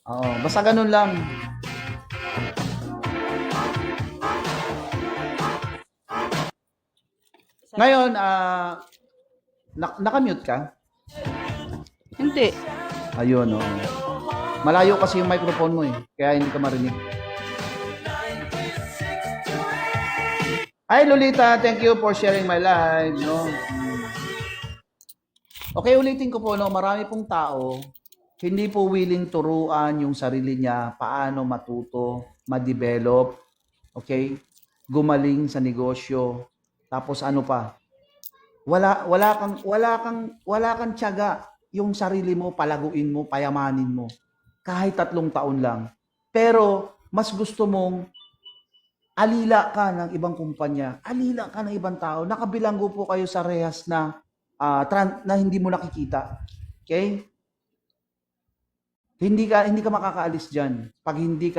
Oo, basta ganun lang. Ngayon, nakamute ka? Hindi. Ayun, oo. Malayo kasi yung microphone mo eh, kaya hindi ka marinig. Hi Lolita, thank you for sharing my live, no? Okay, ulitin ko po, no, marami pong tao hindi po willing turuan yung sarili niya paano matuto, ma-develop, okay? Gumaling sa negosyo. Tapos ano pa? Wala kang tiyaga yung sarili mo, palaguin mo, payamanin mo. Kahit 3 taon lang. Pero mas gusto mong alila ka ng ibang kumpanya, alila ka ng ibang tao, nakabilanggo po kayo sa rehas na hindi mo nakikita. Okay? Hindi ka makakaalis diyan pag hindi ka